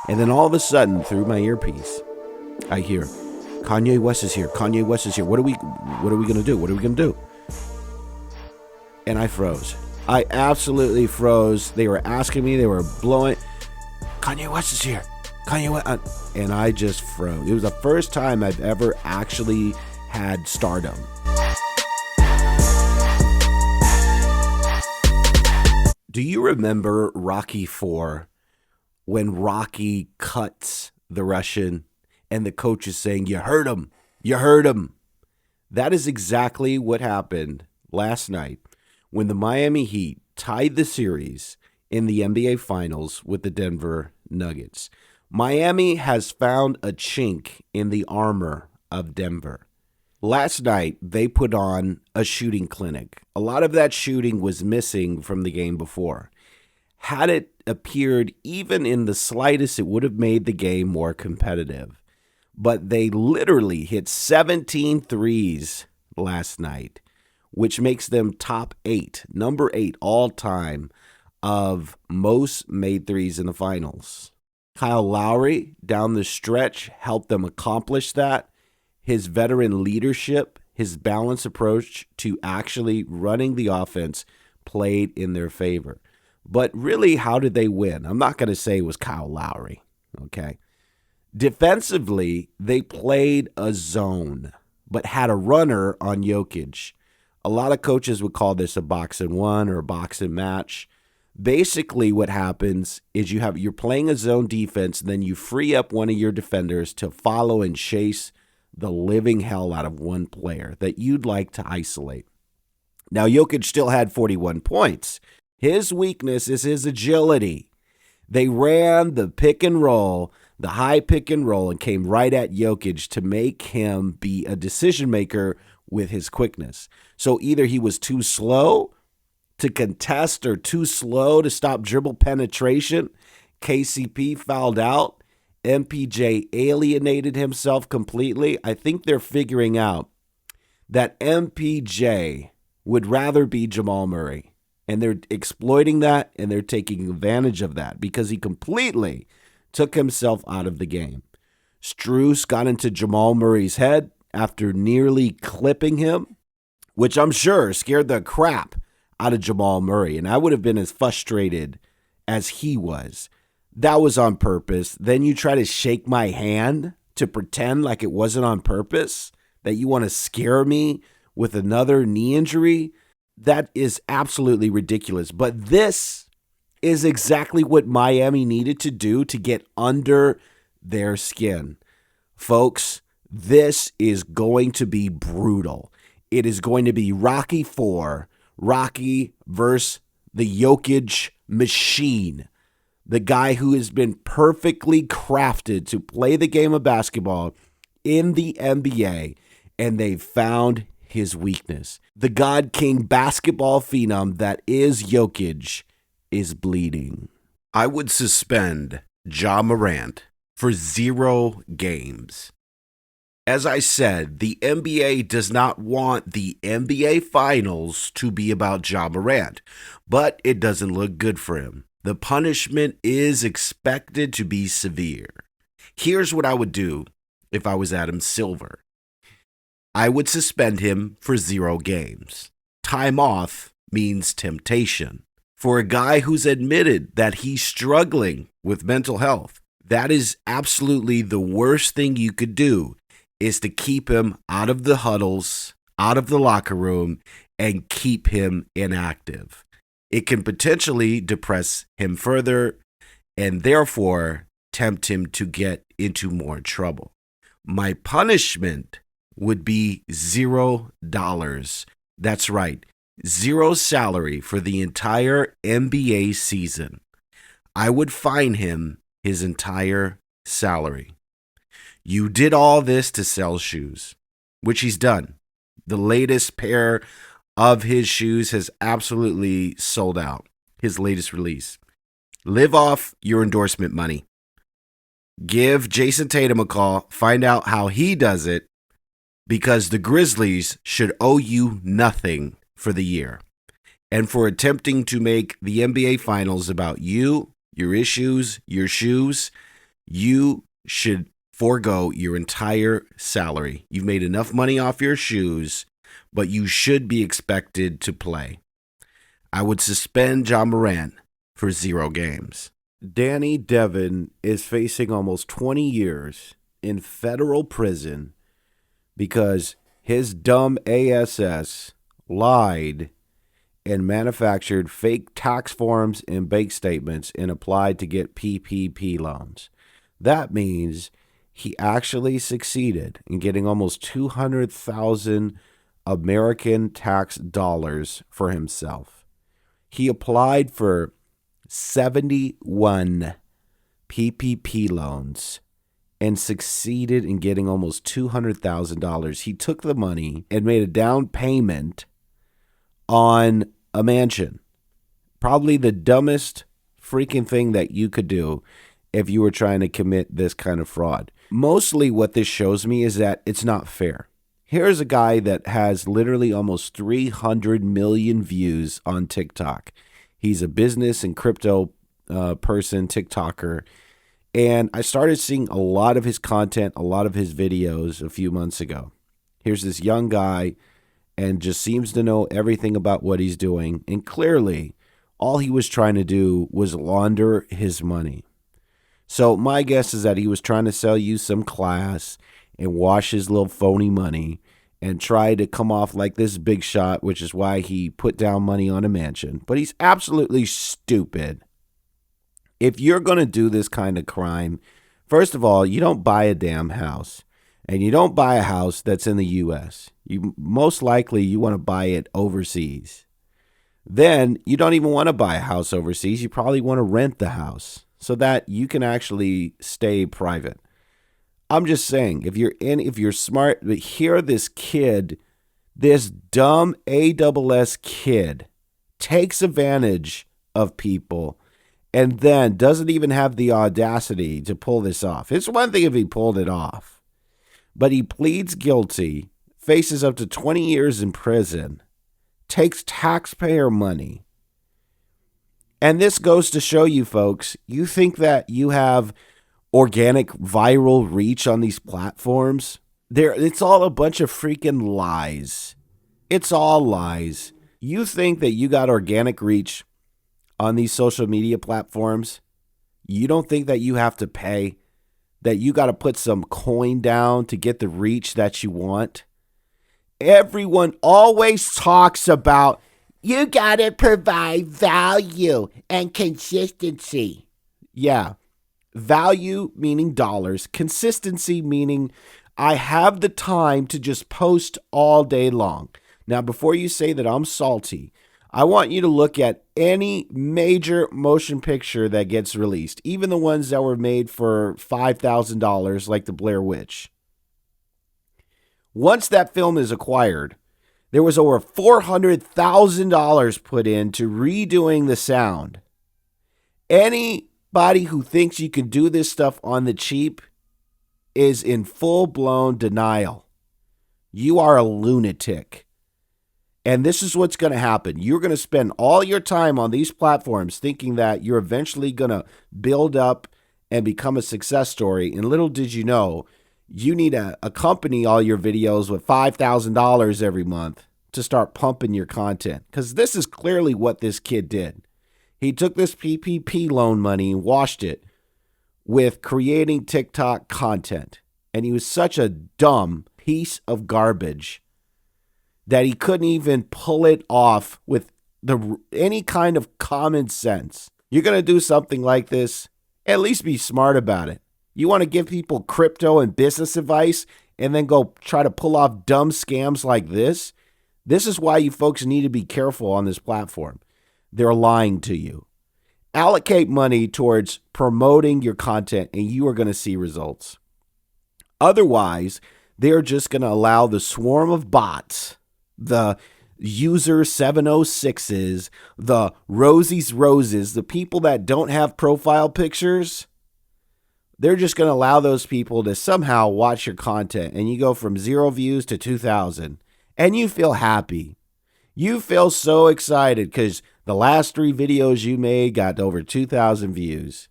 And then all of a sudden, through my earpiece, I hear, Kanye West is here. Kanye West is here. What are we going to do? What are we going to do? And I froze. I absolutely froze. They were asking me. They were blowing. Kanye West is here. Kanye West. And I just froze. It was the first time I've ever actually had stardom. Do you remember Rocky IV when Rocky cuts the Russian and the coach is saying, you hurt him, you hurt him? That is exactly what happened last night when the Miami Heat tied the series in the NBA Finals with the Denver Nuggets. Miami has found a chink in the armor of Denver. Last night, they put on a shooting clinic. A lot of that shooting was missing from the game before. Had it appeared even in the slightest, it would have made the game more competitive. But they literally hit 17 threes last night, which makes them number 8 all time of most made threes in the finals. Kyle Lowry down the stretch helped them accomplish that. His veteran leadership, his balanced approach to actually running the offense played in their favor. But really, how did they win? I'm not going to say it was Kyle Lowry, okay? Defensively, they played a zone, but had a runner on Jokic. A lot of coaches would call this a box and one or a box and match. Basically, what happens is you're playing a zone defense, then you free up one of your defenders to follow and chase the living hell out of one player that you'd like to isolate. Now, Jokic still had 41 points. His weakness is his agility. They ran the pick and roll, the high pick and roll, and came right at Jokic to make him be a decision maker with his quickness. So either he was too slow to contest or too slow to stop dribble penetration. KCP fouled out. MPJ alienated himself completely. I think they're figuring out that MPJ would rather be Jamal Murray. And they're exploiting that, and they're taking advantage of that because he completely took himself out of the game. Strus got into Jamal Murray's head after nearly clipping him, which I'm sure scared the crap out of Jamal Murray. And I would have been as frustrated as he was. That was on purpose. Then you try to shake my hand to pretend like it wasn't on purpose, that you want to scare me with another knee injury. That is absolutely ridiculous. But this is exactly what Miami needed to do to get under their skin. Folks, this is going to be brutal. It is going to be Rocky IV, Rocky versus the Jokic machine. The guy who has been perfectly crafted to play the game of basketball in the NBA, and they've found his weakness. The God King basketball phenom that is Jokic is bleeding. I would suspend Ja Morant for 0 games. As I said, the NBA does not want the NBA Finals to be about Ja Morant, but it doesn't look good for him. The punishment is expected to be severe. Here's what I would do if I was Adam Silver. I would suspend him for 0 games. Time off means temptation. For a guy who's admitted that he's struggling with mental health, that is absolutely the worst thing you could do, is to keep him out of the huddles, out of the locker room, and keep him inactive. It can potentially depress him further and therefore tempt him to get into more trouble. My punishment would be $0. That's right, 0 salary for the entire NBA season. I would fine him his entire salary. You did all this to sell shoes, which he's done. The latest pair of his shoes has absolutely sold out, his latest release. Live off your endorsement money. Give Jason Tatum a call, find out how he does it, because the Grizzlies should owe you nothing for the year and for attempting to make the NBA Finals about you, your issues, your shoes. you should forego your entire salary. You've made enough money off your shoes, but you should be expected to play. I would suspend John Morant for 0 games. Danny Devan is facing almost 20 years in federal prison because his dumb ASS lied and manufactured fake tax forms and bank statements and applied to get PPP loans. That means he actually succeeded in getting almost 200,000 American tax dollars for himself. He applied for 71 PPP loans and succeeded in getting almost $200,000. He took the money and made a down payment on a mansion. Probably the dumbest freaking thing that you could do if you were trying to commit this kind of fraud. Mostly what this shows me is that it's not fair. Here's a guy that has literally almost 300 million views on TikTok. He's a business and crypto person, TikToker. And I started seeing a lot of his content, a lot of his videos a few months ago. Here's this young guy and just seems to know everything about what he's doing. And clearly, all he was trying to do was launder his money. So my guess is that he was trying to sell you some class and wash his little phony money and try to come off like this big shot, which is why he put down money on a mansion. But he's absolutely stupid. If you're going to do this kind of crime, first of all, you don't buy a damn house. And you don't buy a house that's in the U.S. Most likely you want to buy it overseas. Then you don't even want to buy a house overseas. You probably want to rent the house so that you can actually stay private. I'm just saying, if you're smart, but here this kid, this dumb ASS kid takes advantage of people and then doesn't even have the audacity to pull this off. It's one thing if he pulled it off, but he pleads guilty, faces up to 20 years in prison, takes taxpayer money. And this goes to show you folks, you think that you have organic viral reach on these platforms? It's all a bunch of freaking lies. It's all lies. You think that you got organic reach on these social media platforms? You don't think that you have to pay, that you got to put some coin down to get the reach that you want? Everyone always talks about you got to provide value and consistency. Yeah. Value meaning dollars. Consistency meaning I have the time to just post all day long. Now, before you say that I'm salty, I want you to look at any major motion picture that gets released, even the ones that were made for $5,000 like the Blair Witch. Once that film is acquired, there was over $400,000 put into redoing the sound. Anybody who thinks you can do this stuff on the cheap is in full-blown denial. You are a lunatic. And this is what's going to happen. You're going to spend all your time on these platforms thinking that you're eventually going to build up and become a success story. And little did you know, you need to accompany all your videos with $5,000 every month to start pumping your content. Because this is clearly what this kid did. He took this PPP loan money and washed it with creating TikTok content. And he was such a dumb piece of garbage that he couldn't even pull it off with any kind of common sense. You're going to do something like this, at least be smart about it. You want to give people crypto and business advice and then go try to pull off dumb scams like this? This is why you folks need to be careful on this platform. They're lying to you. Allocate money towards promoting your content and you are going to see results. Otherwise, they're just going to allow the swarm of bots, the user 706s, the Rosie's Roses, the people that don't have profile pictures, they're just going to allow those people to somehow watch your content and you go from 0 views to 2,000 and you feel happy. You feel so excited because the last 3 videos you made got over 2,000 views.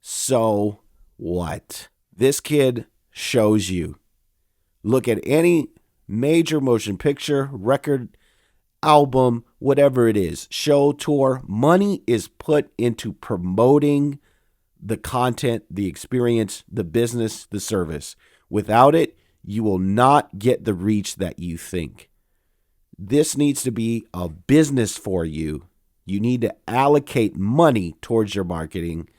So what? This kid shows you. Look at any major motion picture, record, album, whatever it is, show, tour. Money is put into promoting the content, the experience, the business, the service. Without it, you will not get the reach that you think. This needs to be a business for you. You need to allocate money towards your marketing,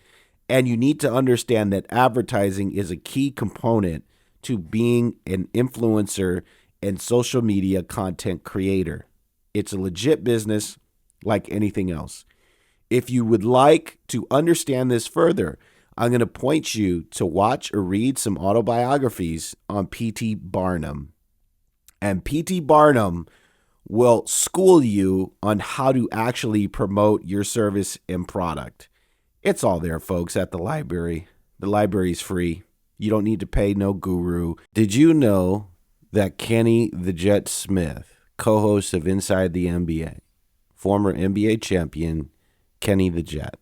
and you need to understand that advertising is a key component to being an influencer and social media content creator. It's a legit business like anything else. If you would like to understand this further, I'm going to point you to watch or read some autobiographies on P.T. Barnum. And P.T. Barnum will school you on how to actually promote your service and product. It's all there, folks, at the library. The library's free. You don't need to pay no guru. Did you know that Kenny the Jet Smith, co-host of Inside the NBA, former NBA champion Kenny the Jet,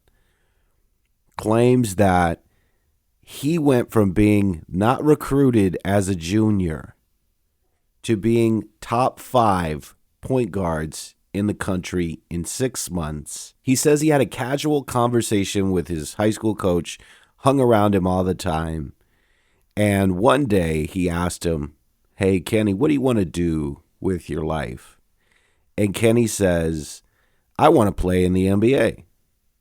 claims that he went from being not recruited as a junior to being top 5 point guards in the country in 6 months. He says he had a casual conversation with his high school coach, hung around him all the time. And one day he asked him, "Hey, Kenny, what do you want to do with your life?" And Kenny says, "I want to play in the NBA."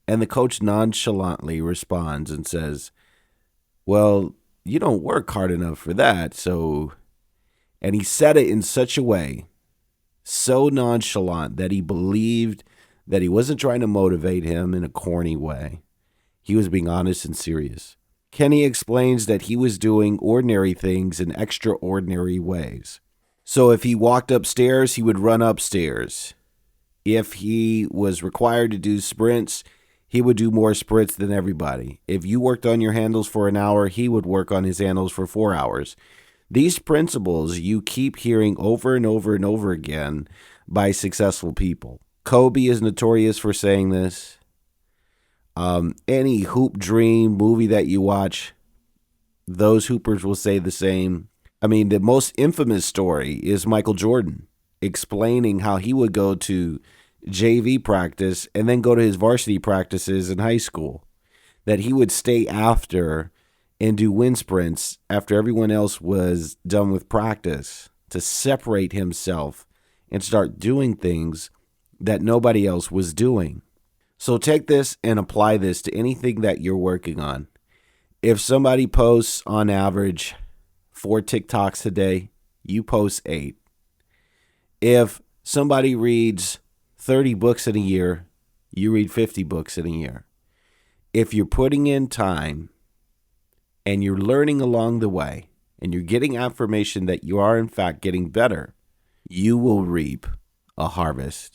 And the coach nonchalantly responds and says, "Well, you don't work hard enough for that, so..." And he said it in such a way, so nonchalant, that he believed that he wasn't trying to motivate him in a corny way. He was being honest and serious. Kenny explains that he was doing ordinary things in extraordinary ways. So if he walked upstairs, he would run upstairs. If he was required to do sprints, he would do more sprints than everybody. If you worked on your handles for an hour, he would work on his handles for 4 hours. These principles you keep hearing over and over and over again by successful people. Kobe is notorious for saying this. Any hoop dream movie that you watch, those hoopers will say the same. I mean, the most infamous story is Michael Jordan explaining how he would go to JV practice and then go to his varsity practices in high school, that he would stay after and do wind sprints after everyone else was done with practice to separate himself and start doing things that nobody else was doing. So take this and apply this to anything that you're working on. If somebody posts on average 4 TikToks a day, you post 8. If somebody reads 30 books in a year, you read 50 books in a year. If you're putting in time and you're learning along the way and you're getting affirmation that you are in fact getting better, you will reap a harvest.